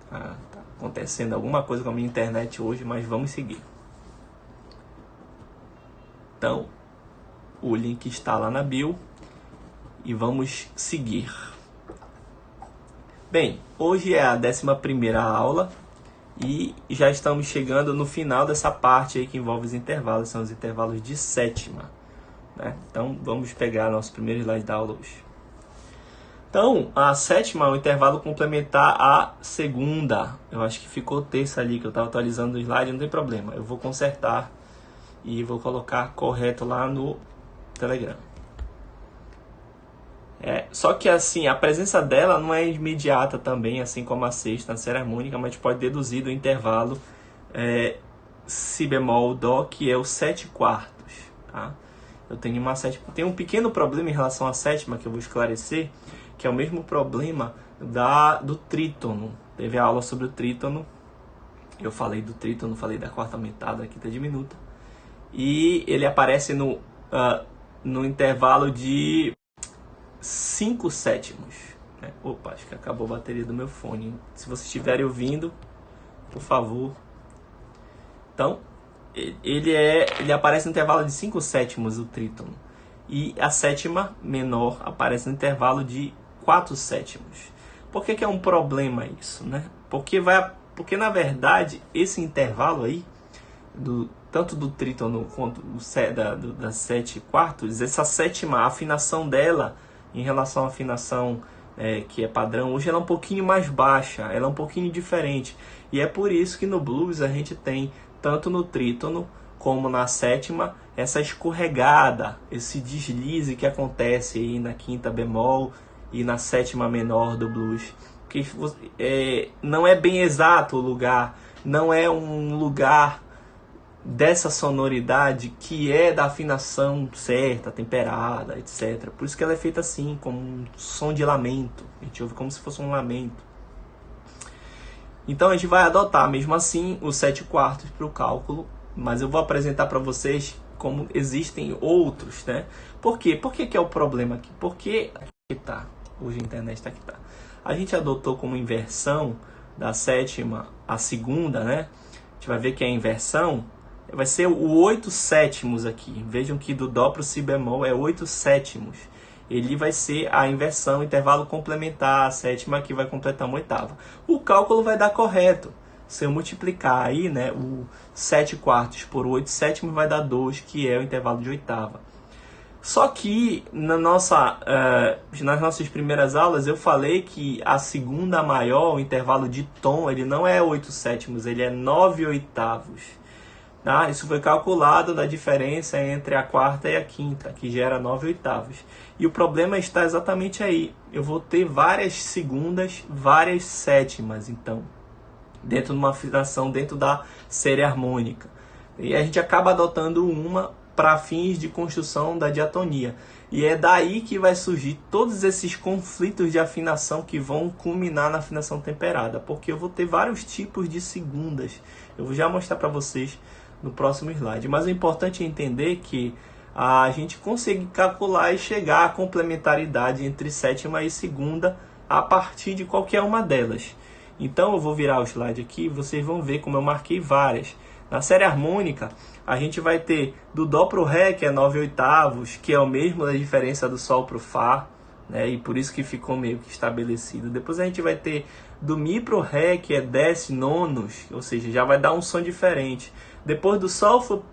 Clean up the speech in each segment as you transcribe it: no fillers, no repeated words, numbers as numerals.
Tá acontecendo alguma coisa com a minha internet hoje, mas vamos seguir. Então, o link está lá na bio e vamos seguir. Bem, hoje é a 11ª aula e já estamos chegando no final dessa parte aí que envolve os intervalos, são os intervalos de sétima, né? Então, vamos pegar nosso primeiro slide da aula hoje. Então, a sétima é um intervalo complementar à segunda. Eu acho que ficou terça ali, que eu estava atualizando o slide, não tem problema. Eu vou consertar e vou colocar correto lá no Telegram. Só que assim, a presença dela não é imediata também, assim como a sexta, na série harmônica, mas a gente pode deduzir do intervalo si bemol dó, que é o 7/4. Tá? Eu tenho uma sétima. Tem um pequeno problema em relação à sétima que eu vou esclarecer, que é o mesmo problema do trítono. Teve a aula sobre o trítono. Eu falei do trítono, falei da quarta aumentada, da quinta diminuta. E ele aparece no intervalo de 5/7. Né? Opa, acho que acabou a bateria do meu fone. Se vocês estiverem ouvindo, por favor. Então, ele aparece no intervalo de 5/7, o trítono. E a sétima menor aparece no intervalo de 4/7. Por que é um problema isso? Né? Porque na verdade, esse intervalo aí, tanto do trítono quanto da 7/4, essa sétima, a afinação dela em relação à afinação que é padrão, hoje ela é um pouquinho mais baixa, ela é um pouquinho diferente. E é por isso que no blues a gente tem, tanto no trítono como na sétima, essa escorregada, esse deslize que acontece aí na quinta bemol e na sétima menor do blues. Que não é bem exato o lugar, não é um lugar dessa sonoridade que é da afinação certa, temperada, etc. Por isso que ela é feita assim, como um som de lamento. A gente ouve como se fosse um lamento. Então a gente vai adotar mesmo assim os 7/4 para o cálculo, mas eu vou apresentar para vocês como existem outros, né? Por quê? Por que é o problema aqui? Porque aqui tá, hoje a internet está aqui, tá. A gente adotou como inversão da sétima à segunda, né? A gente vai ver que a inversão vai ser o 8/7 aqui. Vejam que do dó para o si bemol é 8/7. Ele vai ser a inversão, intervalo complementar, a sétima que vai completar uma oitava. O cálculo vai dar correto. Se eu multiplicar aí, né, o 7/4 por 8/7 vai dar 2, que é o intervalo de oitava. Só que nas nossas primeiras aulas eu falei que a segunda maior, o intervalo de tom, ele não é 8/7, ele é 9/8. Tá? Isso foi calculado da diferença entre a quarta e a quinta, que gera 9/8. E o problema está exatamente aí. Eu vou ter várias segundas, várias sétimas, então, dentro de uma afinação, dentro da série harmônica. E a gente acaba adotando uma para fins de construção da diatonia. E é daí que vai surgir todos esses conflitos de afinação que vão culminar na afinação temperada, porque eu vou ter vários tipos de segundas. Eu vou já mostrar para vocês no próximo slide. Mas o importante é entender que a gente consegue calcular e chegar à complementaridade entre sétima e segunda a partir de qualquer uma delas. Então eu vou virar o slide aqui e vocês vão ver como eu marquei várias. Na série harmônica, a gente vai ter do dó para o ré, que é 9/8, que é o mesmo da diferença do sol para o fá, né? E por isso que ficou meio que estabelecido. Depois a gente vai ter do mi para o ré, que é 10/9, ou seja, já vai dar um som diferente. Depois do sol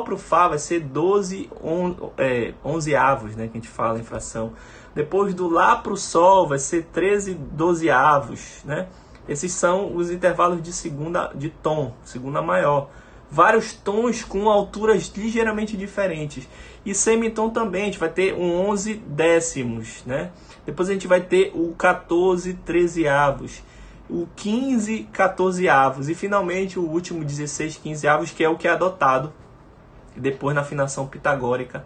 para o fá vai ser 11/11, né, que a gente fala em fração. Depois do lá para o sol vai ser 13/12, né? Esses são os intervalos de segunda de tom, segunda maior. Vários tons com alturas ligeiramente diferentes. E semitom também, a gente vai ter um 11/10, né? Depois a gente vai ter o 14/13, o 15/14 e finalmente o último 16/15, que é o que é adotado depois na afinação pitagórica.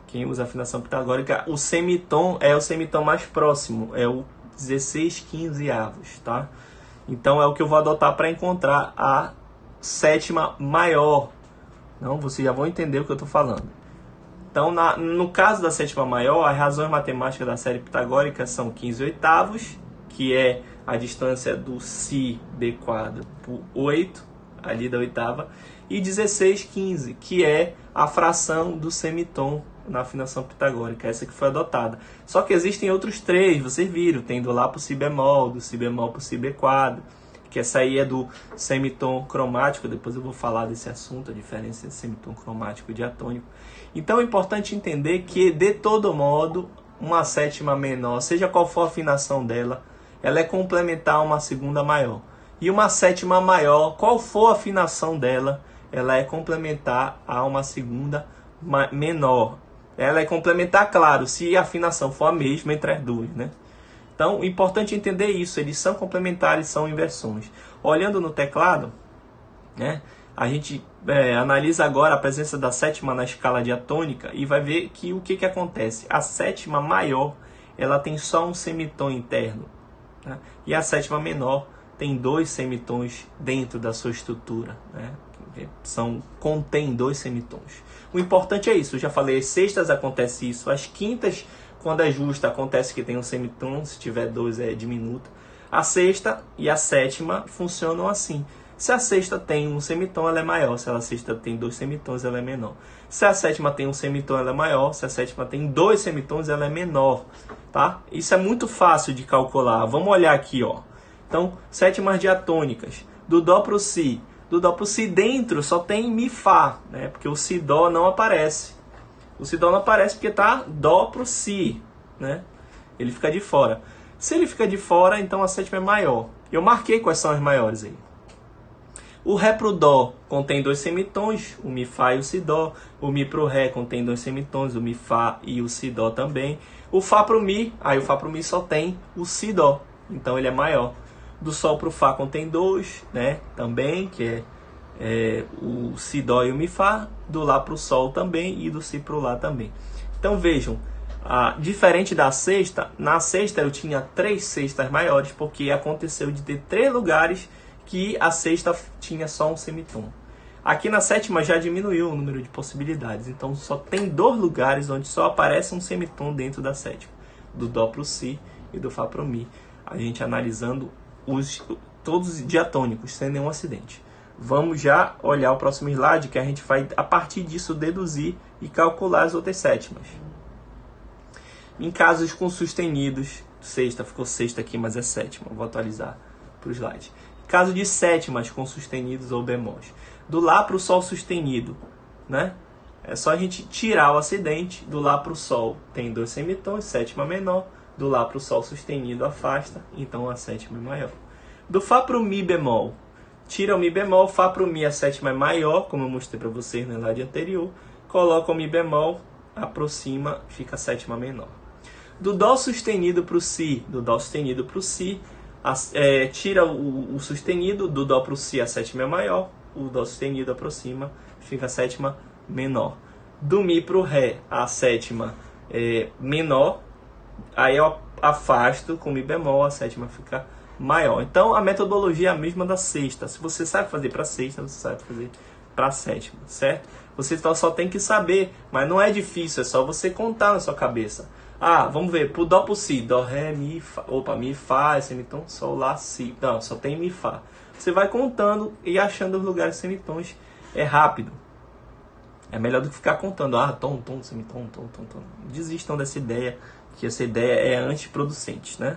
Quem usa a afinação pitagórica, o semitom é o semitom mais próximo, é o 16/15, tá? Então é o que eu vou adotar para encontrar a sétima maior. Não, vocês já vão entender o que eu estou falando. Então, no caso da sétima maior, as razões matemáticas da série pitagórica são 15/8, que é a distância do Si B² por 8, ali da oitava, e 16/15, que é a fração do semitom na afinação pitagórica, essa que foi adotada. Só que existem outros 3, vocês viram, tem do Lá pro Si bemol, do Si bemol pro Si B², que essa aí é do semitom cromático, depois eu vou falar desse assunto, a diferença entre semitom cromático e diatônico. Então é importante entender que, de todo modo, uma sétima menor, seja qual for a afinação dela, ela é complementar a uma segunda maior. E uma sétima maior, qual for a afinação dela, ela é complementar a uma segunda menor. Ela é complementar, claro, se a afinação for a mesma entre as duas, né? Então, importante entender isso, eles são complementares, são inversões. Olhando no teclado, né, a gente analisa agora a presença da sétima na escala diatônica e vai ver que o que acontece. A sétima maior, ela tem só um semitom interno, né? E a sétima menor tem 2 semitons dentro da sua estrutura, né? Contém 2 semitons. O importante é isso, eu já falei, as sextas acontece isso, as quintas, quando é justa, acontece que tem um semitom, se tiver 2 é diminuto. A sexta e a sétima funcionam assim. Se a sexta tem um semitom, ela é maior. Se a sexta tem 2 semitons, ela é menor. Se a sétima tem um semitom, ela é maior. Se a sétima tem 2 semitons, ela é menor. Tá? Isso é muito fácil de calcular. Vamos olhar aqui, ó. Então, sétimas diatônicas. Do Dó para o Si. Do Dó para o Si dentro só tem Mi, Fá, né? Porque o Si, Dó não aparece. O Si, Dó não aparece porque tá Dó para o Si, né? Ele fica de fora. Se ele fica de fora, então a sétima é maior. Eu marquei quais são as maiores aí. O Ré pro Dó contém 2 semitons, o Mi, Fá e o Si, Dó. O Mi pro Ré contém 2 semitons, o Mi, Fá e o Si, Dó também. O Fá pro Mi, aí o Fá pro Mi só tem o Si, Dó, então ele é maior. Do Sol pro Fá contém 2, né, também, que é o Si, Dó e o Mi, Fá. Do Lá pro Sol também e do Si pro Lá também. Então vejam, diferente da sexta, na sexta eu tinha 3 sextas maiores, porque aconteceu de ter 3 lugares que a sexta tinha só um semitom. Aqui na sétima já diminuiu o número de possibilidades, então só tem 2 lugares onde só aparece um semitom dentro da sétima, do Dó para o Si e do Fá para o Mi, a gente analisando todos os diatônicos, sem nenhum acidente. Vamos já olhar o próximo slide, que a gente vai, a partir disso, deduzir e calcular as outras sétimas. Em casos com sustenidos, sexta, ficou sexta aqui, mas é sétima, vou atualizar para o slide. Caso de sétimas com sustenidos ou bemóis. Do Lá para o Sol sustenido, né? É só a gente tirar o acidente. Do Lá para o Sol tem 2 semitons, sétima menor. Do Lá para o Sol sustenido afasta, então a sétima é maior. Do Fá para o Mi bemol, tira o Mi bemol, Fá para o Mi, a sétima é maior, como eu mostrei para vocês no slide anterior. Coloca o Mi bemol, aproxima, fica a sétima menor. Do Dó sustenido para o Si, do Dó sustenido para o Si, tira o sustenido, do Dó para o Si a sétima é maior, o Dó sustenido aproxima, fica a sétima menor. Do Mi para o Ré a sétima é menor, aí eu afasto com Mi bemol, a sétima fica maior. Então a metodologia é a mesma da sexta. Se você sabe fazer para sexta, você sabe fazer para sétima, certo? Você só tem que saber, mas não é difícil, é só você contar na sua cabeça. Vamos ver, pro Dó pro Si, Dó, Ré, Mi, Fá. Opa, Mi, Fá, semitons, Sol, Lá, Si. Não, só tem Mi, Fá. Você vai contando e achando os lugares semitons. É rápido. É melhor do que ficar contando. Tom, semitom, tom. Desistam dessa ideia, que essa ideia é antiproducente, né?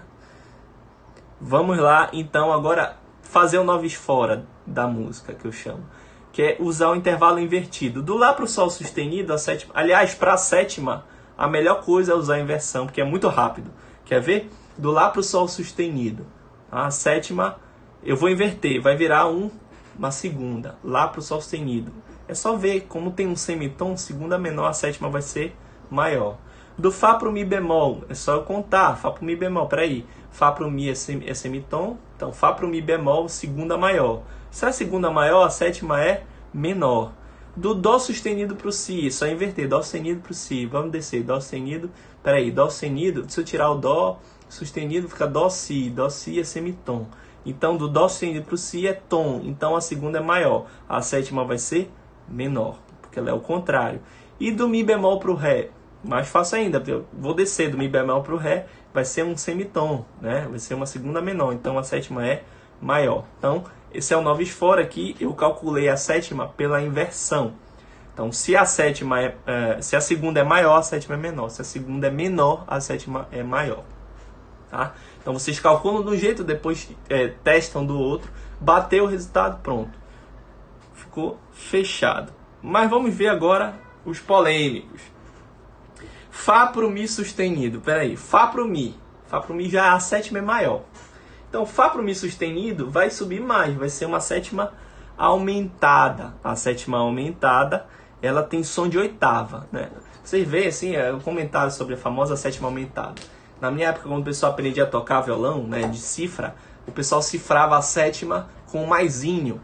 Vamos lá, então, agora fazer o novis fora da música, que eu chamo. Que é usar o intervalo invertido. Do Lá pro Sol sustenido, a sétima... Aliás, para a sétima, a melhor coisa é usar a inversão, porque é muito rápido. Quer ver? Do Lá para o Sol sustenido. A sétima, eu vou inverter, vai virar uma segunda. Lá para o Sol sustenido. É só ver, como tem um semitom, segunda menor, a sétima vai ser maior. Do Fá para o Mi bemol, é só eu contar. Fá para o Mi bemol, peraí. Fá para o Mi é semitom, então Fá para o Mi bemol, segunda maior. Se a segunda maior, a sétima é menor. Do Dó sustenido para o Si, só inverter, Dó sustenido para o Si, vamos descer, Dó sustenido, peraí, Dó sustenido, se eu tirar o Dó sustenido, fica Dó Si é semitom. Então, do Dó sustenido para o Si é tom, então a segunda é maior, a sétima vai ser menor, porque ela é o contrário. E do Mi bemol para o Ré, Mais fácil ainda, eu vou descer do Mi bemol para o Ré, vai ser um semitom, né? Vai ser uma segunda menor, então a sétima é maior. Então, esse é o novis fora aqui, eu calculei a sétima pela inversão. Então, se a se a segunda é maior, a sétima é menor. Se a segunda é menor, a sétima é maior. Tá? Então, vocês calculam de um jeito, depois testam do outro, bateu o resultado, pronto. Ficou fechado. Mas vamos ver agora os polêmicos. Fá para o Mi sustenido. Peraí, Fá para o Mi. Fá para o Mi já a sétima é maior. Então, Fá para o Mi sustenido vai subir mais, vai ser uma sétima aumentada. A sétima aumentada, ela tem som de oitava, né? Vocês veem assim, o comentário sobre a famosa sétima aumentada. Na minha época, quando o pessoal aprendia a tocar violão, né, de cifra, o pessoal cifrava a sétima com um maisinho.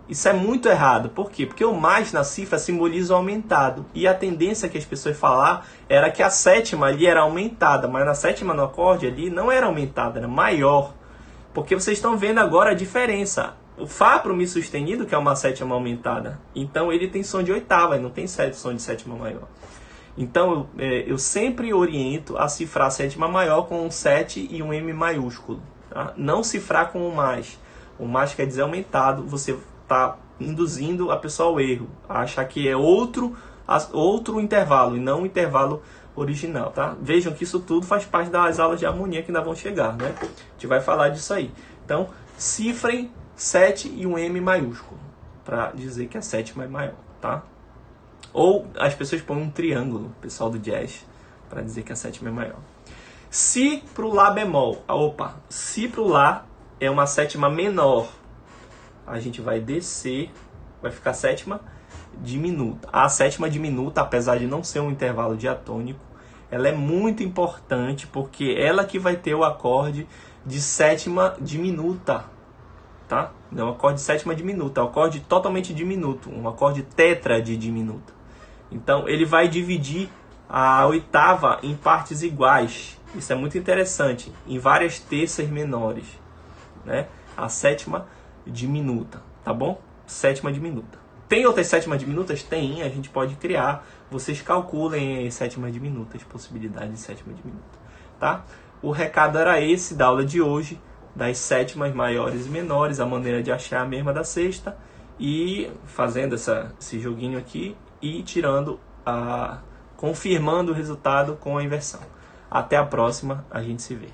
Isso é muito errado. Por quê? Porque o mais na cifra simboliza o aumentado. E a tendência que as pessoas falavam era que a sétima ali era aumentada, mas na sétima no acorde ali não era aumentada, era maior. Porque vocês estão vendo agora a diferença. O Fá para o Mi sustenido, que é uma sétima aumentada, então ele tem som de oitava, não tem som de sétima maior. Então eu sempre oriento a cifrar a sétima maior com um 7 e um M maiúsculo. Tá? Não cifrar com o mais. O mais quer dizer aumentado, você está induzindo a pessoa ao erro, a achar que é outro intervalo e não o intervalo original. Tá? Vejam que isso tudo faz parte das aulas de harmonia que ainda vão chegar, né? A gente vai falar disso aí. Então, cifrem 7 e um M maiúsculo, para dizer que a sétima é maior, tá? Ou as pessoas põem um triângulo, pessoal do jazz, para dizer que a sétima é maior. Si para o Lá bemol. Si para o Lá é uma sétima menor. A gente vai descer, vai ficar sétima diminuta. A sétima diminuta, apesar de não ser um intervalo diatônico, ela é muito importante, porque ela que vai ter o acorde de sétima diminuta. Tá? Não é um acorde de sétima diminuta, é um acorde totalmente diminuto, um acorde tetra de diminuta. Então ele vai dividir a oitava em partes iguais. Isso é muito interessante, em várias terças menores, né? A sétima diminuta, tá bom? Sétima diminuta. Tem outras sétimas diminutas? Tem, a gente pode criar. Vocês calculem as sétimas diminutas, possibilidade de sétima diminuta, tá? O recado era esse da aula de hoje, das sétimas maiores e menores, a maneira de achar a mesma da sexta, e fazendo esse joguinho aqui e confirmando o resultado com a inversão. Até a próxima, a gente se vê.